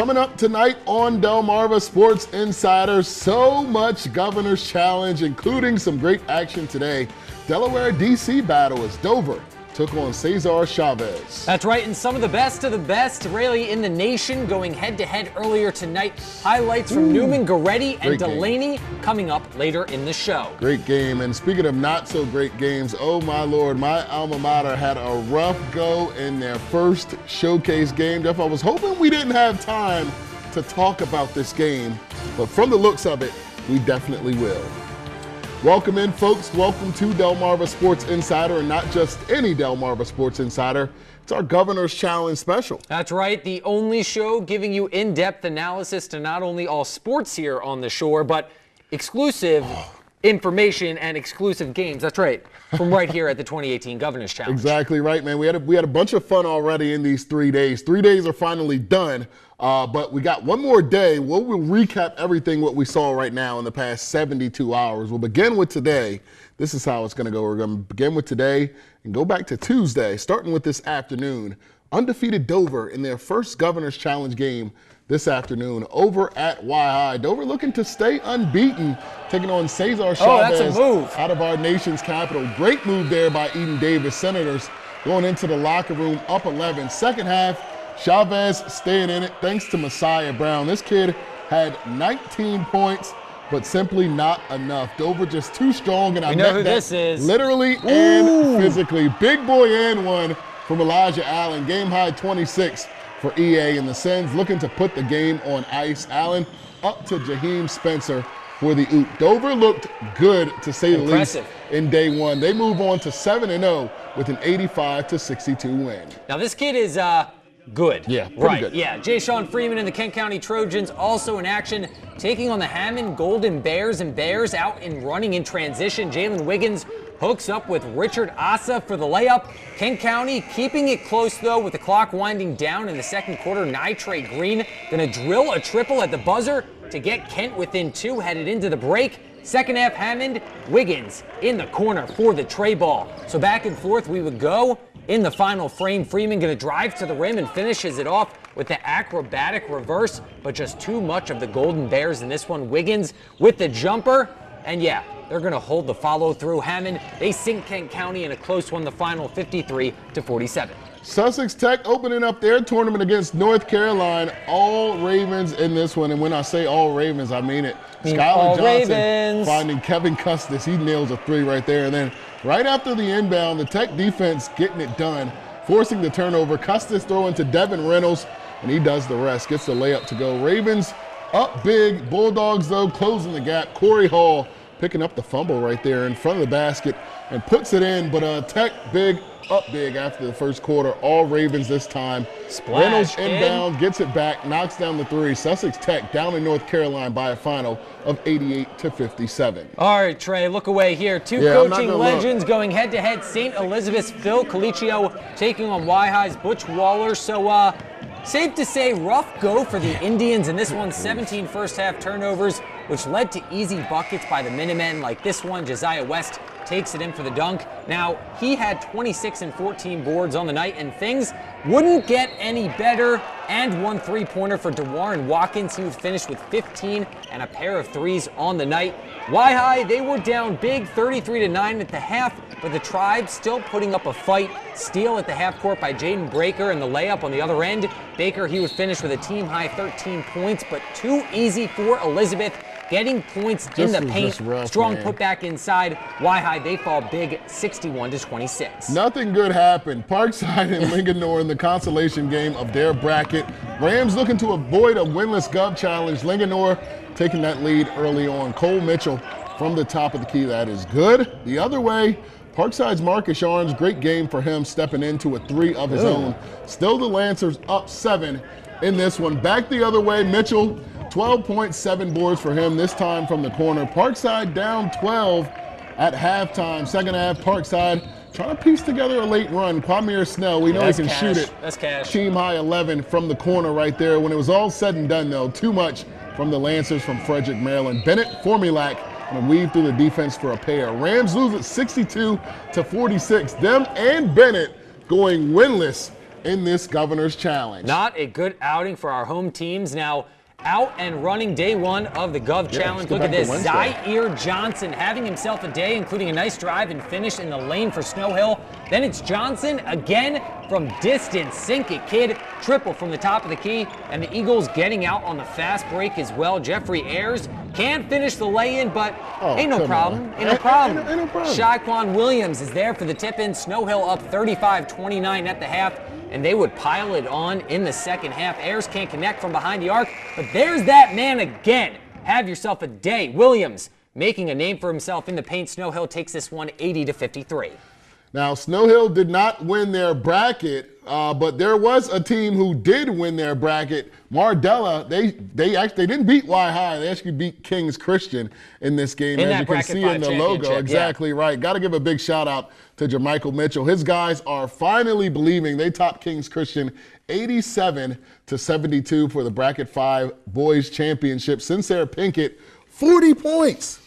Coming up tonight on Delmarva Sports Insider, so much Governor's Challenge, including some great action today. Delaware DC battle as Dover took on Cesar Chavez. That's right, and some of the best really in the nation going head-to-head earlier tonight. Highlights from Newman, Goretti, and Delaney coming up later in the show. Great game, and speaking of not so great games, oh my Lord, my alma mater had a rough go in their first showcase game. Jeff, I was hoping we didn't have time to talk about this game, but from the looks of it, we definitely will. Welcome in, folks. Welcome to Delmarva Sports Insider, and not just any Delmarva Sports Insider. It's our Governor's Challenge special. That's right, the only show giving you in-depth analysis to not only all sports here on the shore, but exclusive information and exclusive games. That's right, from right here at the 2018 Governor's Challenge. Exactly right, man. We had a bunch of fun already in these 3 days. 3 days are finally done. But we got one more day. We'll recap everything what we saw right now in the past 72 hours. We'll begin with today. This is how it's going to go. We're going to begin with today and go back to Tuesday, starting with this afternoon. Undefeated Dover in their first Governor's Challenge game this afternoon over at Y-High. Dover looking to stay unbeaten, taking on Cesar Chavez that's a move. out of our nation's capital. Great move there by Eden Davis. Senators going into the locker room up 11. Second half, Chavez staying in it thanks to Messiah Brown. This kid had 19 points, but simply not enough. Dover just too strong, and I know who this is. Literally and physically. Big boy and one from Elijah Allen. Game high 26 for EA, and the Sens looking to put the game on ice. Allen up to Jaheim Spencer for the Oot. Dover looked good, to say the least, in day one. They move on to 7-0 with an 85-62 win. Now this kid is good. Yeah, pretty right. good. Yeah, Jay Sean Freeman and the Kent County Trojans also in action, taking on the Hammond Golden Bears, and Bears out and running in transition. Jalen Wiggins hooks up with Richard Asa for the layup. Kent County keeping it close, though, with the clock winding down in the second quarter. Nitrate Green going to drill a triple at the buzzer to get Kent within 2 headed into the break. Second half, Hammond, Wiggins in the corner for the tray ball. So back and forth we would go. In the final frame, Freeman going to drive to the rim and finishes it off with the acrobatic reverse, but just too much of the Golden Bears in this one. Wiggins with the jumper, and yeah, they're going to hold the follow-through. Hammond, they sink Kent County in a close one, the final 53-47. Sussex Tech opening up their tournament against North Carolina. All Ravens in this one, and when I say all Ravens, I mean it. Skylar Johnson finding Kevin Custis. He nails a 3 right there, and then right after the inbound, the Tech defense getting it done, forcing the turnover. Custis throwing to Devin Reynolds, and he does the rest, gets the layup to go. Ravens up big. Bulldogs, though, closing the gap. Corey Hall picking up the fumble right there in front of the basket and puts it in, but Tech up big after the first quarter. All Ravens this time. Splash, Reynolds inbound, gets it back, knocks down the 3. Sussex Tech down in North Carolina by a final of 88-57. All right, Trey, look away here. Two coaching legends going head-to-head. St. Elizabeth's Phil Colicchio taking on Y-High's Butch Waller. So safe to say, rough go for the Indians in this one. 17 first-half turnovers, which led to easy buckets by the Minutemen, like this one. Josiah West takes it in for the dunk. Now, he had 26 and 14 boards on the night, and things wouldn't get any better. And one three-pointer for DeWarren Watkins. He would finish with 15 and a pair of threes on the night. Y-High, they were down big, 33-9 at the half, but the Tribe still putting up a fight. Steal at the half court by Jaden Breaker, and the layup on the other end. Baker, he would finish with a team-high 13 points, but too easy for Elizabeth. Getting points in the paint. Strong putback inside. Y-High, they fall big, 61-26. Nothing good happened. Parkside and Linganore in the consolation game of their bracket. Rams looking to avoid a winless Gov challenge. Linganore taking that lead early on. Cole Mitchell from the top of the key. That is good. The other way, Parkside's Marcus Arns, great game for him, stepping into a 3 of his own. Still the Lancers up 7 in this one. Back the other way, Mitchell, 12.7 boards for him, this time from the corner. Parkside down 12 at halftime. Second half, Parkside trying to piece together a late run. Kwame Snell, we know he can shoot it. That's cash. Team high 11 from the corner right there. When it was all said and done, though, too much from the Lancers from Frederick, Maryland. Bennett, Formulac, and weave through the defense for a pair. Rams lose it 62-46. Them and Bennett going winless in this Governor's Challenge. Not a good outing for our home teams. Now, out and running day one of the Gov Challenge. Look at this. Zaire Johnson having himself a day, including a nice drive and finish in the lane for Snow Hill. Then it's Johnson again from distance. Sink it, kid. Triple from the top of the key. And the Eagles getting out on the fast break as well. Jeffrey Ayers can't finish the lay-in, but ain't no problem. Ain't no problem. Shaquan Williams is there for the tip-in. Snow Hill up 35-29 at the half. And they would pile it on in the second half. Ayers can't connect from behind the arc, but there's that man again. Have yourself a day. Williams making a name for himself in the paint. Snow Hill takes this one 80-53. Now, Snow Hill did not win their bracket, but there was a team who did win their bracket. Mardella, they didn't beat Y High. They actually beat King's Christian in this game, as you can see in the logo. Exactly right. Got to give a big shout out to Jermichael Mitchell. His guys are finally believing. They topped King's Christian 87-72 for the Bracket 5 Boys Championship. Sincere Pinkett, 40 points.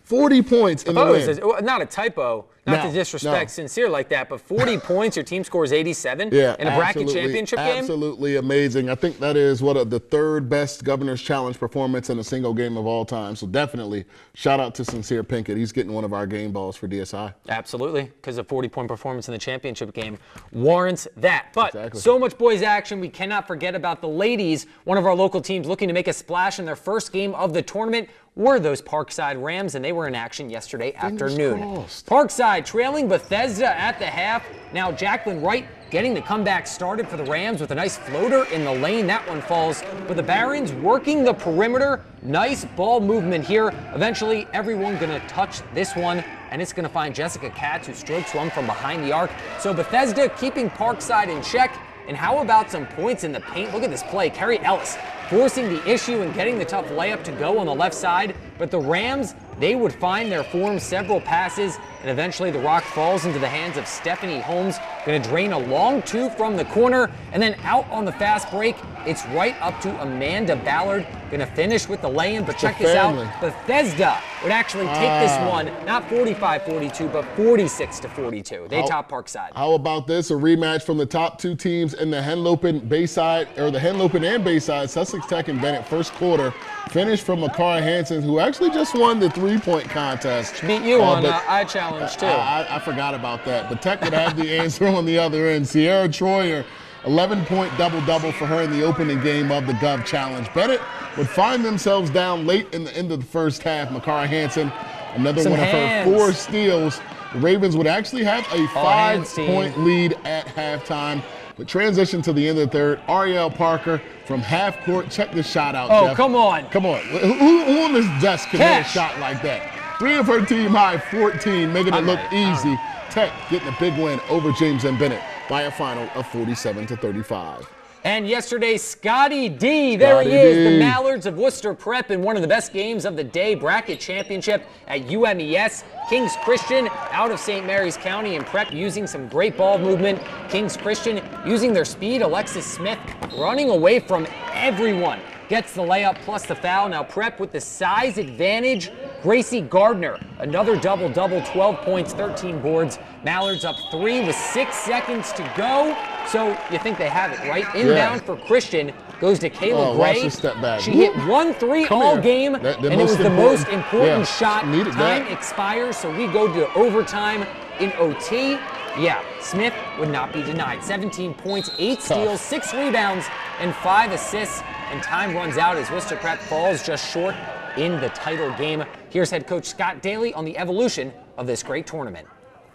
40 points in the win. Not a typo. Not to disrespect Sincere like that, but 40 points, your team scores 87 in a bracket championship game? Absolutely amazing. I think that is the third best Governor's Challenge performance in a single game of all time. So definitely shout out to Sincere Pinkett. He's getting one of our game balls for DSI. Absolutely, because a 40-point performance in the championship game warrants that. But so much boys action, we cannot forget about the ladies. One of our local teams looking to make a splash in their first game of the tournament were those Parkside Rams, and they were in action yesterday afternoon. Parkside trailing Bethesda at the half. Now Jacqueline Wright getting the comeback started for the Rams with a nice floater in the lane. That one falls. But the Barons working the perimeter. Nice ball movement here. Eventually, everyone going to touch this one, and it's going to find Jessica Katz, who strokes one from behind the arc. So Bethesda keeping Parkside in check. And how about some points in the paint? Look at this play. Kerry Ellis forcing the issue and getting the tough layup to go on the left side. But the Rams, they would find their form, several passes, and eventually the rock falls into the hands of Stephanie Holmes. Going to drain a long two from the corner, and then out on the fast break, it's right up to Amanda Ballard. Going to finish with the lay-in, but check this out. Bethesda would actually take this one, not 45-42, but 46-42. They top Parkside. How about this? A rematch from the top two teams in the Henlopen Bayside, or the Henlopen and Bayside, Sussex Tech and Bennett first quarter. Finish from Makara Hansen, who actually just won the three-point contest. Beat you on I Challenge, too. I forgot about that. But Tech would have the answer on the other end. Sierra Troyer, 11-point double-double for her in the opening game of the Gov Challenge. Bennett would find themselves down late in the end of the first half. Makara Hansen, another one of her 4 steals. The Ravens would actually have a 5-point lead at halftime. But transition to the end of the third, Ariel Parker from half court. Check this shot out, Jeff. Come on. Come on. Who on this desk can hit a shot like that? 3 of her team high, 14, making it look easy. Tech getting a big win over James and Bennett by a final of 47-35. And yesterday, Scotty D, there he is, the Mallards of Worcester Prep in one of the best games of the day, bracket championship at UMES. King's Christian out of St. Mary's County, and Prep using some great ball movement. King's Christian using their speed. Alexis Smith running away from everyone. Gets the layup plus the foul. Now Prep with the size advantage. Gracie Gardner, another double-double, 12 points, 13 boards. Mallards up 3 with 6 seconds to go. So you think they have it, right? Inbound for Christian goes to Kayla Gray. Step back. She hit 1-3 all game, and it was the most important shot. Time expires, so we go to overtime in OT. Yeah, Smith would not be denied. 17 points, 8 steals, 6 rebounds, and 5 assists. And time runs out as Worcester Prep falls just short in the title game. Here's head coach Scott Daly on the evolution of this great tournament.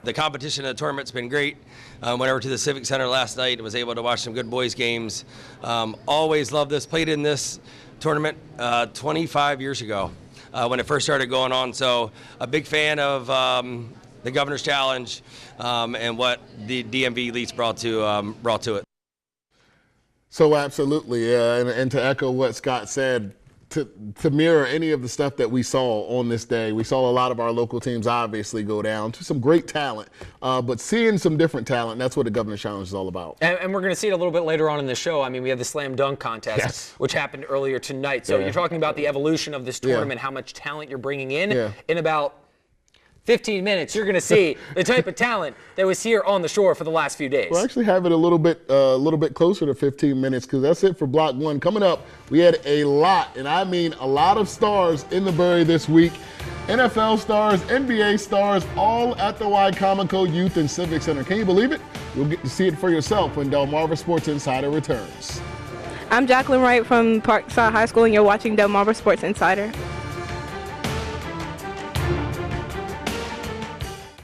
The competition in the tournament's been great. Went over to the Civic Center last night and was able to watch some good boys games. Always loved this. Played in this tournament 25 years ago when it first started going on. So a big fan of the Governor's Challenge and what the DMV elites brought to it. So absolutely, and to echo what Scott said, to mirror any of the stuff that we saw on this day, we saw a lot of our local teams obviously go down to some great talent, but seeing some different talent, that's what the Governor's Challenge is all about. And we're going to see it a little bit later on in the show. I mean, we have the slam dunk contest, which happened earlier tonight. So you're talking about the evolution of this tournament, how much talent you're bringing in about 15 minutes, you're going to see the type of talent that was here on the shore for the last few days. We'll actually have it a little bit closer to 15 minutes because that's it for Block 1. Coming up, we had a lot, and I mean a lot of stars in the Bury this week. NFL stars, NBA stars, all at the Wicomico Youth and Civic Center. Can you believe it? You'll get to see it for yourself when Delmarva Sports Insider returns. I'm Jacqueline Wright from Parkside High School, and you're watching Delmarva Sports Insider.